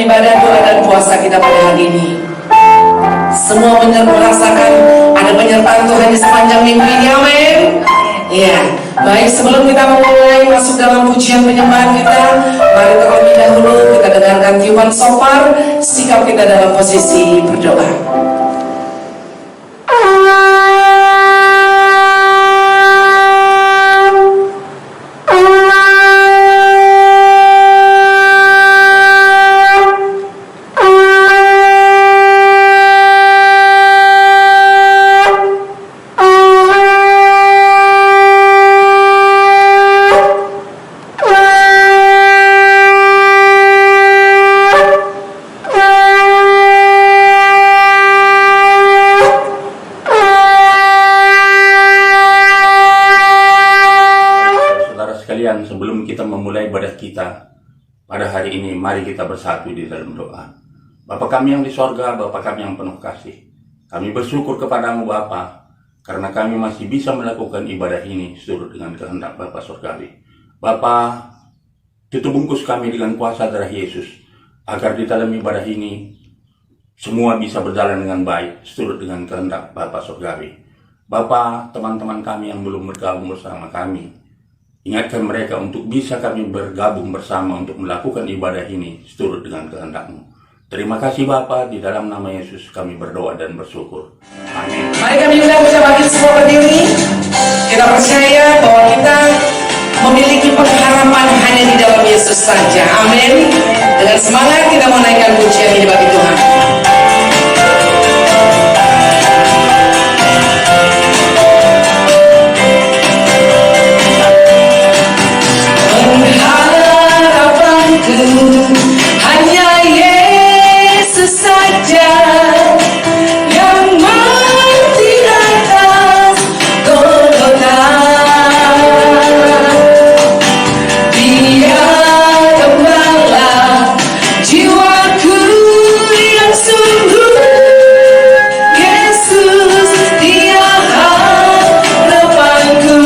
ibadah doa dan puasa kita pada hari ini. Semua merasakan ada penyertaan Tuhan di sepanjang minggu ini, amin. Ya, baik, sebelum kita memulai masuk dalam pujian penyembahan kita, mari terlebih dahulu kita dengarkan tiupan shofar, sikap kita dalam posisi berdoa. Sebelum kita memulai ibadah kita pada hari ini, mari kita bersatu di dalam doa. Bapa kami yang di sorga, Bapa kami yang penuh kasih, kami bersyukur kepadamu Bapa, karena kami masih bisa melakukan ibadah ini seturut dengan kehendak Bapa Surgawi. Bapa, tutup bungkus kami dengan kuasa darah Yesus, agar di dalam ibadah ini semua bisa berjalan dengan baik seturut dengan kehendak Bapa Surgawi. Bapa, teman-teman kami yang belum bergabung bersama kami, ingatkan mereka untuk bisa kami bergabung bersama untuk melakukan ibadah ini seturut dengan kehendak-Mu. Terima kasih Bapa, di dalam nama Yesus kami berdoa dan bersyukur. Amin. Mari kami undang bisa bagi semua berdiri. Kita percaya bahwa kita memiliki pengharapan hanya di dalam Yesus saja. Amin. Dengan semangat kita menaikkan pujian ini bagi Tuhan. Hanya Yesus saja yang mati atas Golgota. Dia gembala jiwaku yang sungguh. Yesus, Dia harapanku.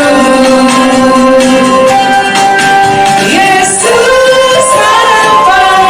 Yesus harapan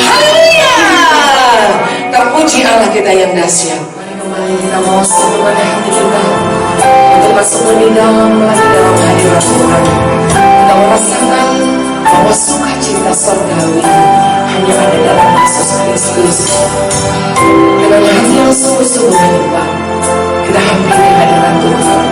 Haleluya. Terpuji Allah kita yang dahsyat. Mari kembali kita mau kepada hati kita untuk masuk meninggal lagi dalam hadirat Tuhan. Kita merasakan bahwa sukacita surgawi hanya ada dalam Yesus Kristus. Dengan hati yang sungguh-sungguh menyembah, kita hampiri hadirat Tuhan.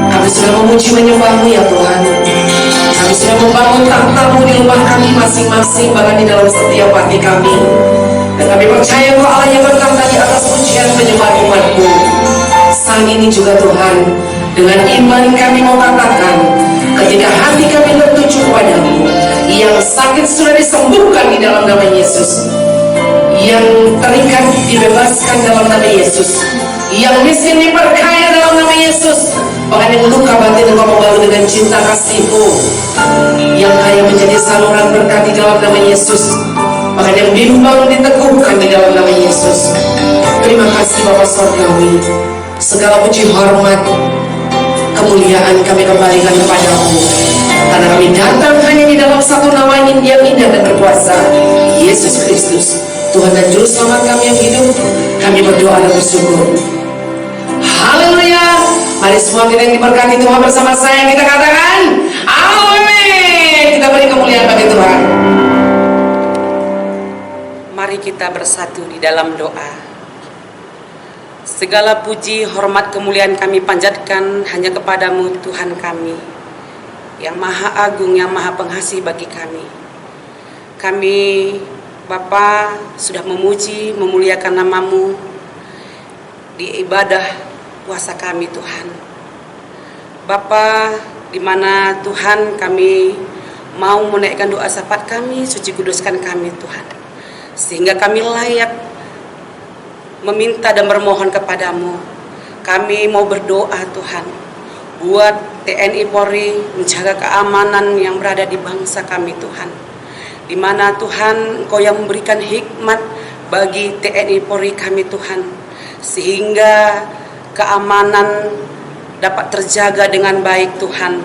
Kami sudah memuji menyembah-Mu ya Tuhan. Kami sudah membangun tahta-Mu di rumah kami masing-masing, bahkan di dalam setiap hati kami. Dan kami percaya Engkau Allah yang berkata di atas pujian penyembah umat-Mu. Saat ini juga Tuhan, dengan iman kami mau katakan, ketika hati kami tertuju kepada-Mu, yang sakit sudah disembuhkan di dalam nama Yesus, yang terikat dibebaskan dalam nama Yesus, yang miskin diperkaya dalam nama Yesus, bahkan yang luka batin Engkau membalut dengan cinta kasih-Mu, yang kaya menjadi saluran berkat di dalam nama Yesus, bahkan yang bimbang diteguhkan di dalam nama Yesus. Terima kasih Bapa Sorgawi, segala puji hormat kemuliaan kami kembalikan kepada-Mu, karena kami datang hanya di dalam satu nama yang indah dan berkuasa, Yesus Kristus, Tuhan dan Juru Selamat kami yang hidup. Kami berdoa dan bersyukur. Haleluya. Mari semua kita yang diberkati Tuhan bersama saya, kita katakan amin. Kita beri kemuliaan bagi Tuhan. Mari kita bersatu di dalam doa. Segala puji, hormat, kemuliaan kami panjatkan hanya kepada-Mu Tuhan kami, yang Maha Agung, yang Maha Pengasih bagi kami. Kami Bapa sudah memuji, memuliakan nama-Mu di ibadah puasa kami Tuhan. Bapa, di mana Tuhan kami mau menaikkan doa syafaat kami, suci kuduskan kami Tuhan, sehingga kami layak meminta dan bermohon kepada-Mu. Kami mau berdoa Tuhan, buat TNI Polri menjaga keamanan yang berada di bangsa kami Tuhan, di mana Tuhan Engkau yang memberikan hikmat bagi TNI Polri kami Tuhan, sehingga keamanan dapat terjaga dengan baik Tuhan,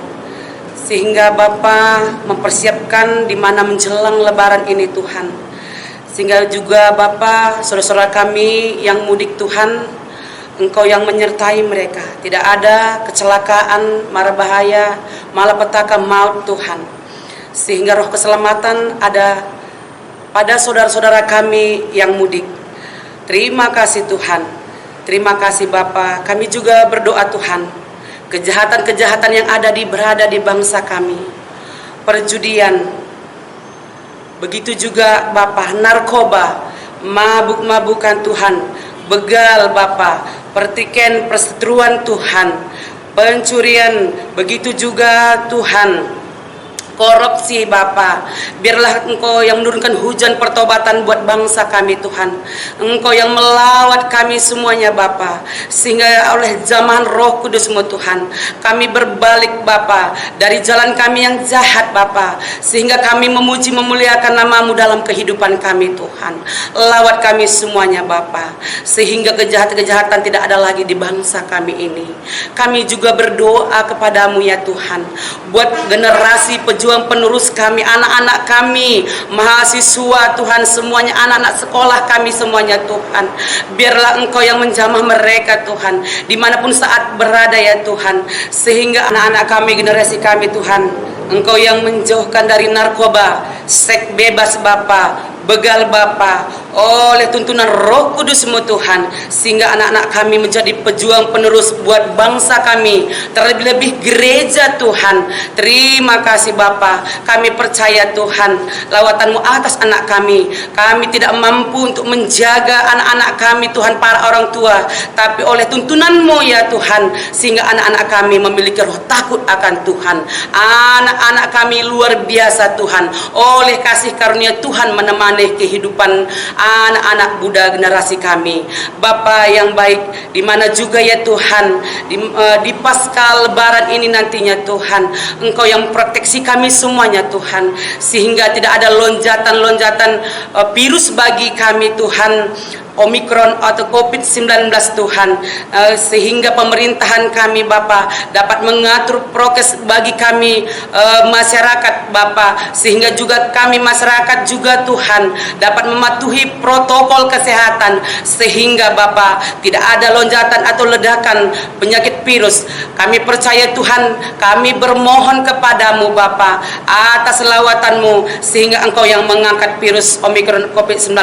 sehingga Bapa mempersiapkan di mana menjelang lebaran ini Tuhan, sehingga juga Bapa saudara-saudara kami yang mudik Tuhan, Engkau yang menyertai mereka, tidak ada kecelakaan, mara bahaya, malapetaka, maut Tuhan, sehingga roh keselamatan ada pada saudara-saudara kami yang mudik. Terima kasih Tuhan, terima kasih Bapa. Kami juga berdoa Tuhan, kejahatan-kejahatan yang berada di bangsa kami, perjudian, begitu juga Bapa, narkoba, mabuk-mabukan Tuhan, begal Bapa, pertikaian, perseteruan Tuhan, pencurian, begitu juga Tuhan, korupsi Bapa. Biarlah Engkau yang menurunkan hujan pertobatan buat bangsa kami Tuhan. Engkau yang melawat kami semuanya Bapa, sehingga oleh zaman Roh Kudus-Mu Tuhan, kami berbalik Bapa dari jalan kami yang jahat Bapa, sehingga kami memuji memuliakan nama-Mu dalam kehidupan kami Tuhan. Lawat kami semuanya Bapa, sehingga kejahatan-kejahatan tidak ada lagi di bangsa kami ini. Kami juga berdoa kepada-Mu ya Tuhan, buat generasi pejuang penerus kami, anak-anak kami, mahasiswa Tuhan, semuanya anak-anak sekolah kami semuanya Tuhan. Biarlah Engkau yang menjamah mereka Tuhan, dimanapun saat berada ya Tuhan, sehingga anak-anak kami, generasi kami Tuhan, Engkau yang menjauhkan dari narkoba, seks bebas Bapa, begal Bapa, oleh tuntunan Roh Kudus-Mu Tuhan, sehingga anak-anak kami menjadi pejuang penerus buat bangsa kami, terlebih-lebih gereja Tuhan. Terima kasih Bapa, kami percaya Tuhan, lawatan-Mu atas anak kami. Kami tidak mampu untuk menjaga anak-anak kami Tuhan, para orang tua, tapi oleh tuntunan-Mu ya Tuhan, sehingga anak-anak kami memiliki roh takut akan Tuhan. Anak-anak kami luar biasa Tuhan, oleh kasih karunia Tuhan menemani kehidupan anak-anak muda generasi kami. Bapa yang baik, di mana juga ya Tuhan, di pasca lebaran ini nantinya Tuhan, Engkau yang proteksi kami semuanya Tuhan, sehingga tidak ada lonjatan-lonjatan virus bagi kami Tuhan, Omikron atau COVID-19 Tuhan, sehingga pemerintahan kami Bapa dapat mengatur prokes bagi kami masyarakat Bapa, sehingga juga kami masyarakat juga Tuhan dapat mematuhi protokol kesehatan, sehingga Bapa tidak ada lonjakan atau ledakan penyakit virus. Kami percaya Tuhan, kami bermohon kepada-Mu Bapa atas lawatan-Mu, sehingga Engkau yang mengangkat virus Omikron COVID-19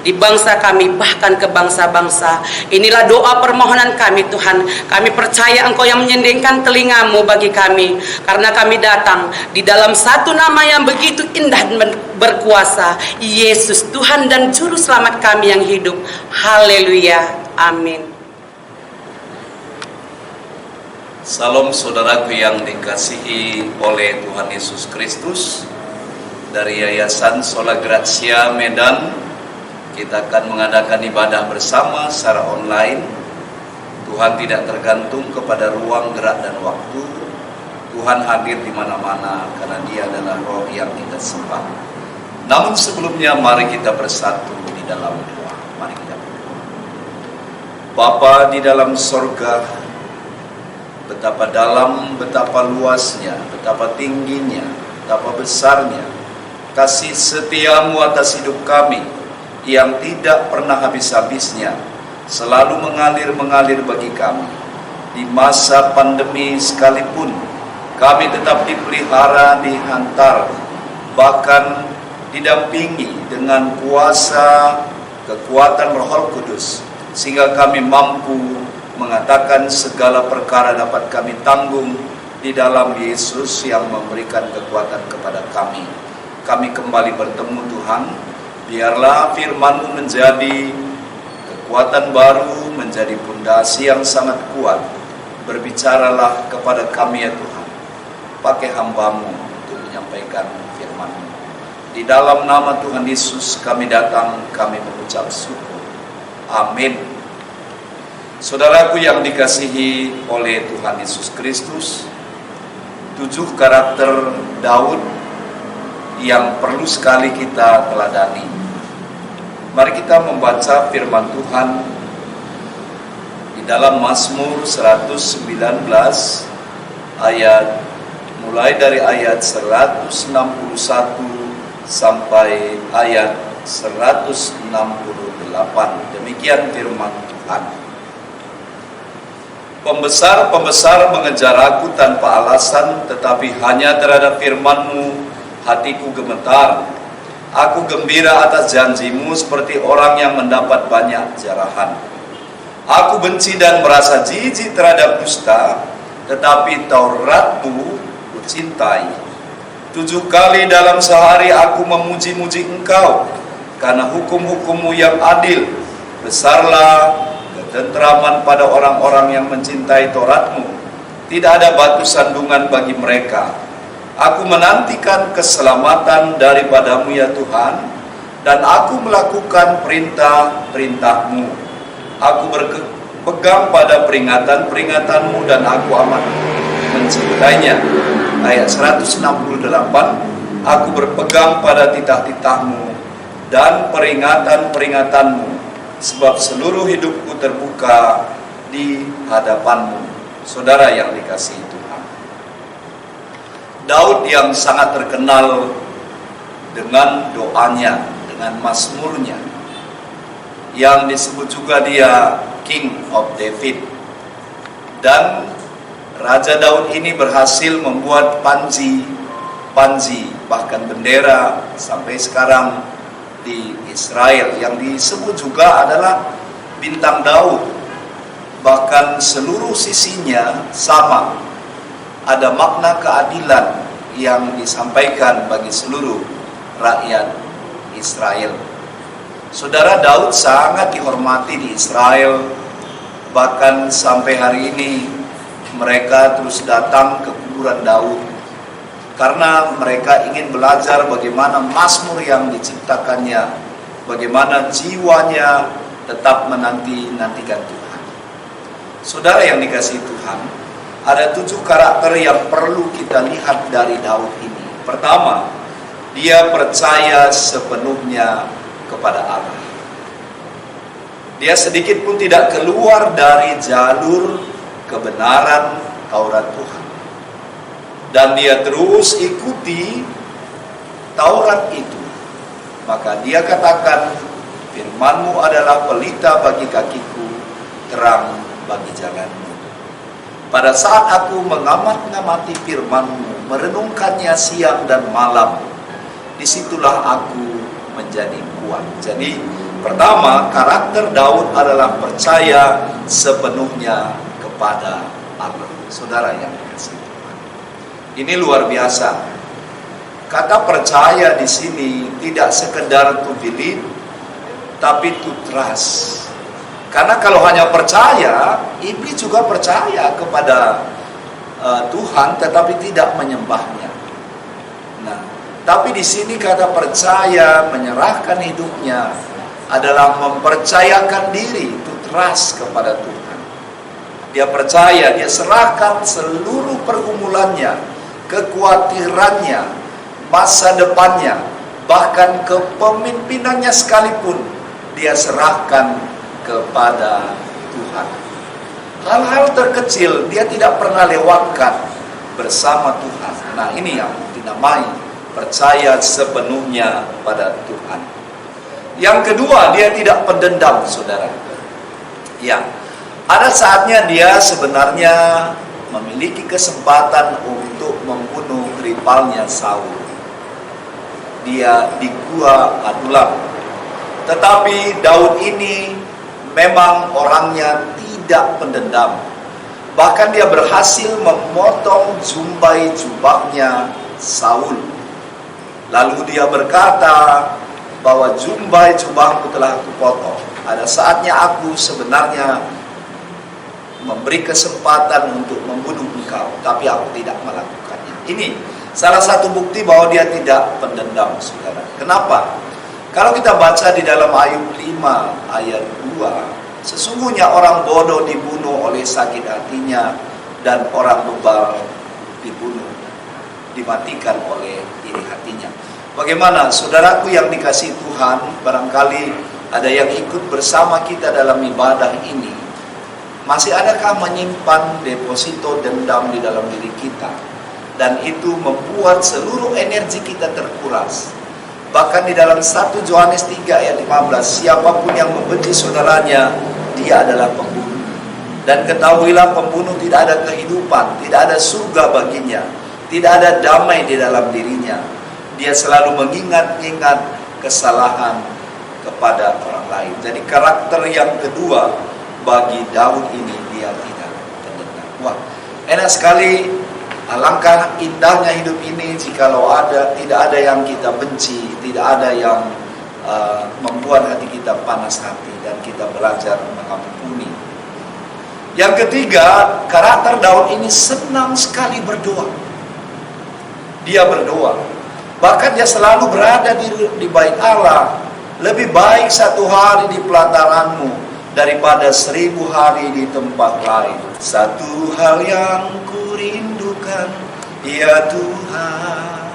di bangsa kami, limpahkan ke bangsa-bangsa. Inilah doa permohonan kami Tuhan. Kami percaya Engkau yang menyendingkan telingamu bagi kami, karena kami datang di dalam satu nama yang begitu indah dan berkuasa, Yesus Tuhan dan Juru Selamat kami yang hidup. Haleluya, amin. Salam saudaraku yang dikasihi oleh Tuhan Yesus Kristus. Dari Yayasan Sola Gracia Medan, kita akan mengadakan ibadah bersama secara online. Tuhan tidak tergantung kepada ruang, gerak, dan waktu. Tuhan hadir di mana-mana karena Dia adalah Roh yang kita sembah. Namun sebelumnya mari kita bersatu di dalam doa. Mari kita berdoa. Bapa di dalam sorga, betapa dalam, betapa luasnya, betapa tingginya, betapa besarnya kasih setiamu atas hidup kami yang tidak pernah habis-habisnya, selalu mengalir bagi kami. Di masa pandemi sekalipun, kami tetap dipelihara, dihantar, bahkan didampingi dengan kuasa, kekuatan Roh Kudus, sehingga kami mampu mengatakan segala perkara dapat kami tanggung di dalam Yesus yang memberikan kekuatan kepada kami. Kami kembali bertemu Tuhan, biarlah firman-Mu menjadi kekuatan baru, menjadi pondasi yang sangat kuat. Berbicaralah kepada kami ya Tuhan, pakai hamba-Mu untuk menyampaikan firman-Mu. Di dalam nama Tuhan Yesus kami datang, kami mengucap syukur. Amin. Saudaraku yang dikasihi oleh Tuhan Yesus Kristus, 7 karakter Daud yang perlu sekali kita teladani. Mari kita membaca firman Tuhan di dalam Mazmur 119 mulai dari ayat 161 sampai ayat 168. Demikian firman Tuhan. Pembesar-pembesar mengejar aku tanpa alasan, tetapi hanya terhadap firman-Mu hatiku gemetar. Aku gembira atas janji-Mu seperti orang yang mendapat banyak jarahan. Aku benci dan merasa jijik terhadap dusta, tetapi Taurat-Mu kucintai. 7 kali dalam sehari aku memuji-muji Engkau, karena hukum-hukum-Mu yang adil. Besarlah ketentraman pada orang-orang yang mencintai Taurat-Mu. Tidak ada batu sandungan bagi mereka. Aku menantikan keselamatan daripada-Mu ya Tuhan, dan aku melakukan perintah-perintah-Mu. Aku berpegang pada peringatan-peringatan-Mu dan aku amat mencintainya. Ayat 168, aku berpegang pada titah-titah-Mu dan peringatan-peringatan-Mu, sebab seluruh hidupku terbuka di hadapan-Mu. Saudara yang dikasihi Tuhan, Daud yang sangat terkenal dengan doanya, dengan mazmurnya, yang disebut juga dia King of David. Dan Raja Daud ini berhasil membuat panji, bahkan bendera sampai sekarang di Israel yang disebut juga adalah bintang Daud. Bahkan seluruh sisinya sama, ada makna keadilan yang disampaikan bagi seluruh rakyat Israel. Saudara, Daud sangat dihormati di Israel, bahkan sampai hari ini mereka terus datang ke kuburan Daud karena mereka ingin belajar bagaimana mazmur yang diciptakannya, bagaimana jiwanya tetap menantikan Tuhan. Saudara yang dikasihi Tuhan, ada 7 karakter yang perlu kita lihat dari Daud ini. Pertama, dia percaya sepenuhnya kepada Allah. Dia sedikit pun tidak keluar dari jalur kebenaran Taurat Tuhan. Dan dia terus ikuti Taurat itu. Maka dia katakan, firman-Mu adalah pelita bagi kakiku, terang bagi jalanmu. Pada saat aku mengamati firman-Mu, merenungkannya siang dan malam, disitulah aku menjadi kuat. Jadi Pertama, karakter Daud adalah percaya sepenuhnya kepada Allah. Saudara yang dikasihi Tuhan, ini luar biasa. Kata percaya di sini tidak sekedar to believe, tapi to trust. Karena kalau hanya percaya, iblis juga percaya kepada Tuhan, tetapi tidak menyembahnya. Nah, tapi di sini kata percaya, menyerahkan hidupnya adalah mempercayakan diri, to trust kepada Tuhan. Dia percaya, dia serahkan seluruh pergumulannya, kekhawatirannya, masa depannya, bahkan kepemimpinannya sekalipun dia serahkan kepada Tuhan. Hal-hal terkecil dia tidak pernah lewatkan bersama Tuhan. Nah, ini yang dinamai percaya sepenuhnya pada Tuhan. Yang kedua, dia tidak pendendam, saudara. Ya, ada saatnya dia sebenarnya memiliki kesempatan untuk membunuh rivalnya Saul. Dia di Gua Adulam. Tetapi Daud ini memang orangnya tidak pendendam. Bahkan dia berhasil memotong jumbai jubahnya Saul. Lalu dia berkata bahwa jumbai jubahku telah aku potong. Ada saatnya aku sebenarnya memberi kesempatan untuk membunuh engkau, tapi aku tidak melakukannya. Ini salah satu bukti bahwa dia tidak pendendam, saudara. Kenapa? Kalau kita baca di dalam Ayub 5 ayat 2, sesungguhnya orang bodoh dibunuh oleh sakit hatinya, dan orang bebal dibunuh, dimatikan oleh iri hatinya. Bagaimana saudaraku yang dikasihi Tuhan, barangkali ada yang ikut bersama kita dalam ibadah ini, masih adakah menyimpan deposito dendam di dalam diri kita? Dan itu membuat seluruh energi kita terkuras. Bahkan di dalam 1 Yohanes 3 ayat 15, siapapun yang membenci saudaranya, dia adalah pembunuh. Dan ketahuilah pembunuh tidak ada kehidupan, tidak ada surga baginya, tidak ada damai di dalam dirinya. Dia selalu mengingat-ingat kesalahan kepada orang lain. Jadi karakter yang kedua bagi Daud ini, dia tidak pendendam. Wah, enak sekali. Alangkah indahnya hidup ini jikalau tidak ada yang kita benci, tidak ada yang membuat hati kita panas hati, dan kita belajar mengampuni. Yang ketiga, karakter Daud ini senang sekali berdoa. Dia berdoa, bahkan dia selalu berada di bait Allah. Lebih baik 1 hari di pelataranmu daripada 1000 hari di tempat lain. Satu hal yang kurindukan, ya Tuhan,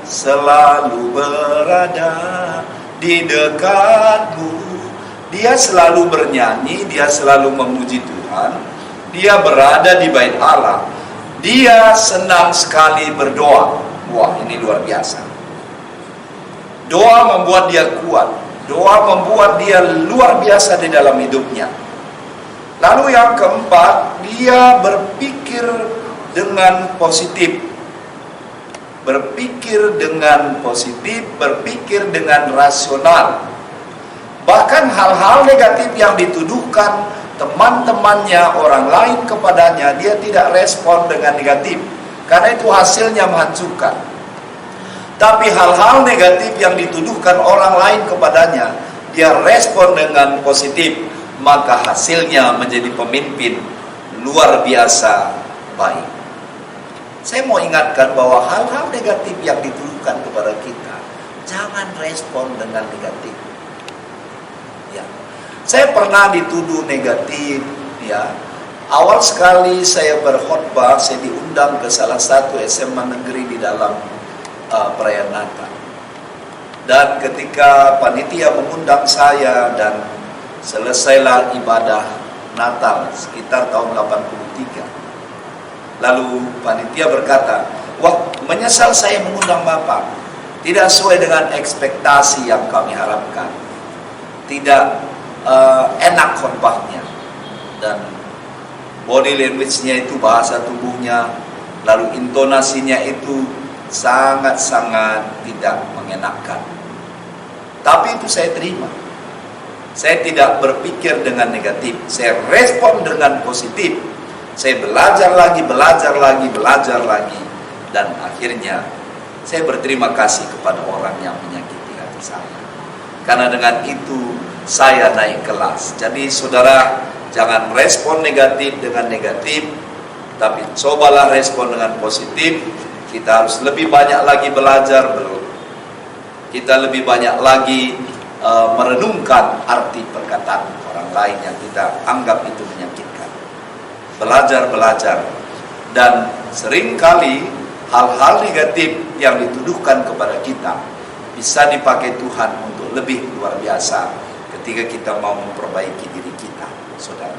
selalu berada di dekatmu. Dia selalu bernyanyi, dia selalu memuji Tuhan, dia berada di bait Allah, dia senang sekali berdoa. Wah, ini luar biasa. Doa membuat dia kuat, doa membuat dia luar biasa di dalam hidupnya. Lalu yang keempat, dia berpikir dengan positif. Berpikir dengan positif, berpikir dengan rasional. Bahkan hal-hal negatif yang dituduhkan teman-temannya, orang lain kepadanya, dia tidak respon dengan negatif, karena itu hasilnya menghancurkan. Tapi hal-hal negatif yang dituduhkan orang lain kepadanya, dia respon dengan positif, maka hasilnya menjadi pemimpin luar biasa baik. Saya mau ingatkan bahwa hal-hal negatif yang dituduhkan kepada kita, jangan respon dengan negatif. Ya, saya pernah dituduh negatif. Ya, awal sekali saya berkhotbah, saya diundang ke salah satu SMA negeri di dalam perayaan Natal. Dan ketika panitia mengundang saya dan selesailah ibadah Natal sekitar tahun 83. Lalu panitia berkata, wah, menyesal saya mengundang Bapak. Tidak sesuai dengan ekspektasi yang kami harapkan. Tidak enak khotbahnya. Dan body language-nya itu, bahasa tubuhnya, lalu intonasinya itu sangat-sangat tidak mengenakan. Tapi itu saya terima. Saya tidak berpikir dengan negatif. Saya respon dengan positif. Saya belajar lagi. Dan akhirnya saya berterima kasih kepada orang yang menyakiti hati saya. Karena dengan itu saya naik kelas. Jadi saudara, jangan respon negatif dengan negatif, tapi cobalah respon dengan positif. Kita harus lebih banyak lagi belajar. Kita lebih banyak lagi merenungkan arti perkataan orang lain yang kita anggap itu menyakitkan. Belajar. Dan seringkali hal-hal negatif yang dituduhkan kepada kita bisa dipakai Tuhan untuk lebih luar biasa ketika kita mau memperbaiki diri kita, saudara.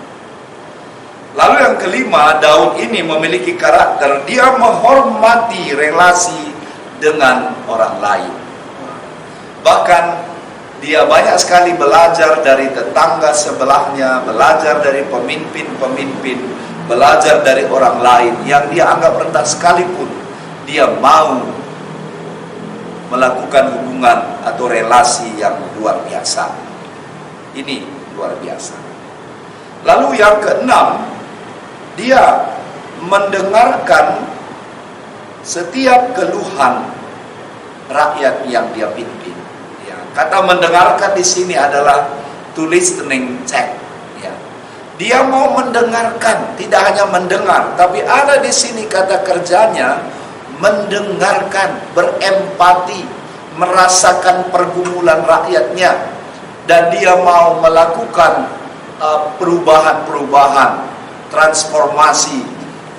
Lalu yang kelima, Daud ini memiliki karakter, dia menghormati relasi dengan orang lain. Bahkan dia banyak sekali belajar dari tetangga sebelahnya, belajar dari pemimpin-pemimpin, belajar dari orang lain yang dia anggap rendah sekalipun. Dia mau melakukan hubungan atau relasi yang luar biasa. Ini luar biasa. Lalu yang keenam, dia mendengarkan setiap keluhan rakyat yang dia pimpin. Ya, kata mendengarkan di sini adalah to listening check. Ya. Dia mau mendengarkan, tidak hanya mendengar, tapi ada di sini kata kerjanya mendengarkan, berempati, merasakan pergumulan rakyatnya, dan dia mau melakukan perubahan-perubahan, transformasi.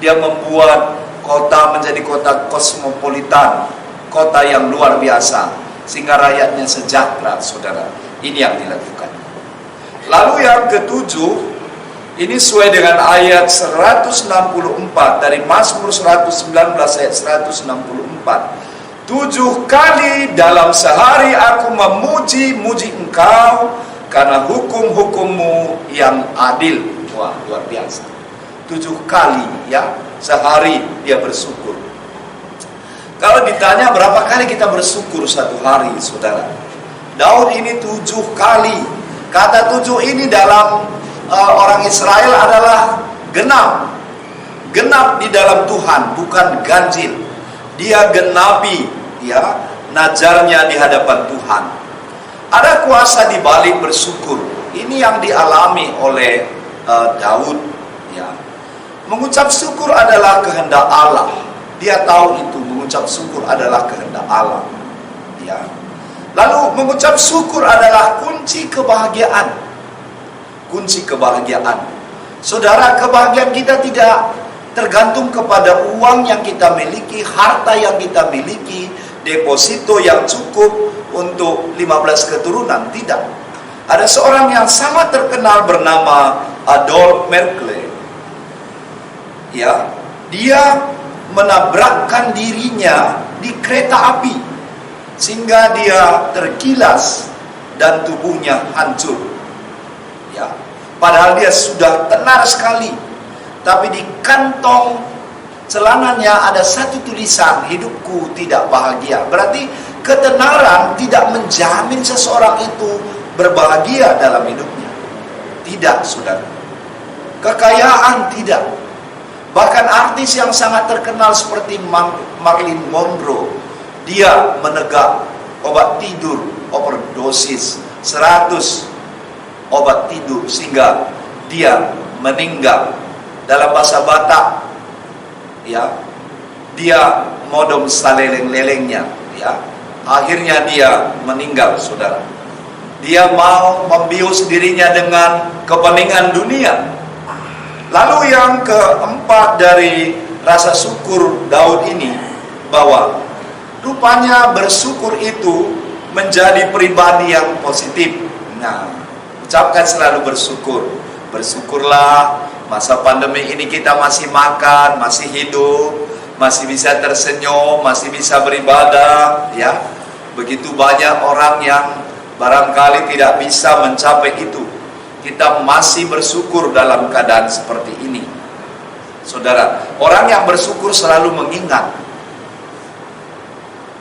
Dia membuat kota menjadi kota kosmopolitan, kota yang luar biasa, sehingga rakyatnya sejahtera, saudara. Ini yang dilakukan. Lalu yang ketujuh, ini sesuai dengan ayat 164 dari Mazmur 119 ayat 164. 7 kali dalam sehari aku memuji-muji Engkau karena hukum-hukum-Mu yang adil. Wah, luar biasa. 7 kali ya sehari dia bersyukur. Kalau ditanya berapa kali kita bersyukur satu hari, saudara? Daud ini 7 kali. Kata 7 ini dalam orang Israel adalah genap. Genap di dalam Tuhan, bukan ganjil. Dia genapi ya najarnya di hadapan Tuhan. Ada kuasa di balik bersyukur. Ini yang dialami oleh Daud ya. Mengucap syukur adalah kehendak Allah. Dia tahu itu, mengucap syukur adalah kehendak Allah ya. Lalu mengucap syukur adalah kunci kebahagiaan. Kunci kebahagiaan. Saudara, kebahagiaan kita tidak tergantung kepada uang yang kita miliki, harta yang kita miliki, deposito yang cukup untuk 15 keturunan. Tidak. Ada seorang yang sangat terkenal bernama Adolf Merkle. Ya, dia menabrakkan dirinya di kereta api sehingga dia tergilas dan tubuhnya hancur. Ya, padahal dia sudah tenar sekali, tapi di kantong celananya ada satu tulisan, hidupku tidak bahagia. Berarti ketenaran tidak menjamin seseorang itu berbahagia dalam hidupnya. Tidak, saudara. Kekayaan tidak. Bahkan artis yang sangat terkenal seperti Marilyn Monroe, dia menegak obat tidur, overdosis 100 obat tidur sehingga dia meninggal. Dalam bahasa Batak ya, dia modom saleleng-lelengnya ya. Akhirnya dia meninggal, saudara. Dia mau membius dirinya dengan kepentingan dunia. Lalu yang keempat dari rasa syukur Daud ini, bahwa rupanya bersyukur itu menjadi pribadi yang positif. Nah, ucapkan selalu bersyukur. Bersyukurlah masa pandemi ini kita masih makan, masih hidup, masih bisa tersenyum, masih bisa beribadah ya. Begitu banyak orang yang barangkali tidak bisa mencapai itu. Kita masih bersyukur dalam keadaan seperti ini. Saudara, orang yang bersyukur selalu mengingat,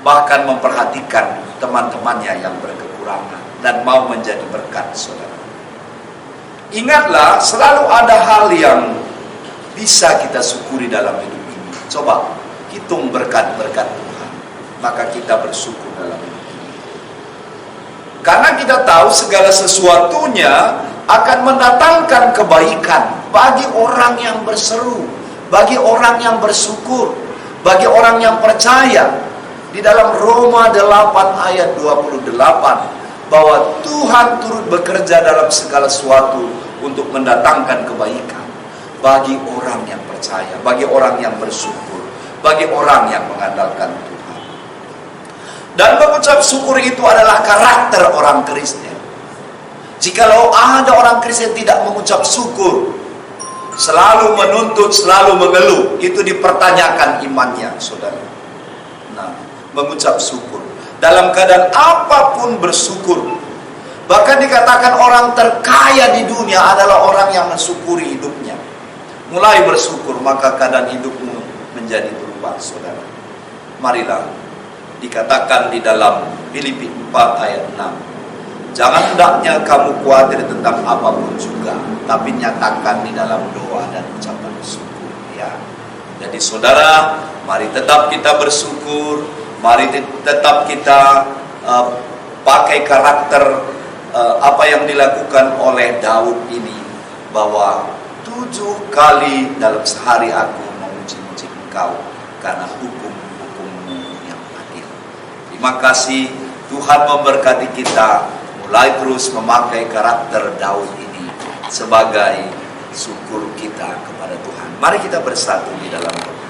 bahkan memperhatikan teman-temannya yang berkekurangan. kekurangan dan mau menjadi berkat, saudara. Ingatlah, selalu ada hal yang bisa kita syukuri dalam hidup ini. Coba hitung berkat-berkat Tuhan, maka kita bersyukur dalam hidup ini. Karena kita tahu segala sesuatunya akan mendatangkan kebaikan bagi orang yang berseru, bagi orang yang bersyukur, bagi orang yang percaya. Di dalam Roma 8 ayat 28, bahwa Tuhan turut bekerja dalam segala sesuatu untuk mendatangkan kebaikan bagi orang yang percaya, bagi orang yang bersyukur, bagi orang yang mengandalkan Tuhan. Dan mengucap syukur itu adalah karakter orang Kristen. Jikalau ada orang Kristen tidak mengucap syukur, selalu menuntut, selalu mengeluh, itu dipertanyakan imannya, saudara. Nah, mengucap syukur, dalam keadaan apapun bersyukur. Bahkan dikatakan orang terkaya di dunia adalah orang yang mensyukuri hidupnya. Mulai bersyukur, maka keadaan hidupmu menjadi berubah, saudara. Marilah, dikatakan di dalam Filipi 4 ayat 6, jangan hendaknya kamu khawatir tentang apapun juga, tapi nyatakan di dalam doa dan ucapan syukur. Ya. Jadi saudara, mari tetap kita bersyukur, mari tetap kita pakai karakter apa yang dilakukan oleh Daud ini, bahwa 7 kali dalam sehari aku memuji-muji Engkau karena hukum-hukum-Mu yang adil. Terima kasih, Tuhan memberkati kita, mulai terus memakai karakter Daud ini sebagai syukur kita kepada Tuhan. Mari kita bersatu di dalam doa.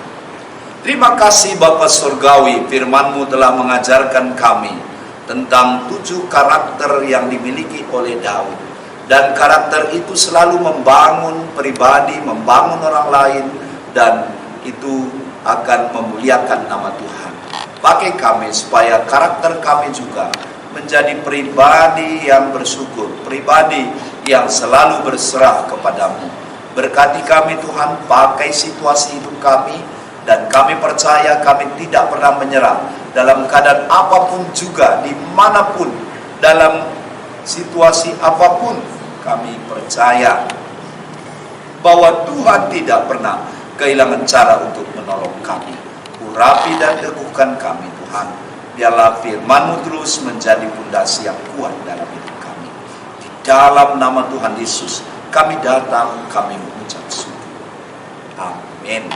Terima kasih Bapa Surgawi, firman-Mu telah mengajarkan kami tentang 7 karakter yang dimiliki oleh Daud. Dan karakter itu selalu membangun pribadi, membangun orang lain, dan itu akan memuliakan nama Tuhan. Pakai kami supaya karakter kami juga menjadi pribadi yang bersyukur, pribadi yang selalu berserah kepadamu. Berkati kami Tuhan, pakai situasi hidup kami, dan kami percaya kami tidak pernah menyerah dalam keadaan apapun juga, dimanapun, dalam situasi apapun. Kami percaya bahwa Tuhan tidak pernah kehilangan cara untuk menolong kami. Urapi dan teguhkan kami Tuhan. Biarlah firman-Mu terus menjadi fondasi yang kuat dalam hidup kami. Di dalam nama Tuhan Yesus kami datang, kami mengucap syukur. Amin.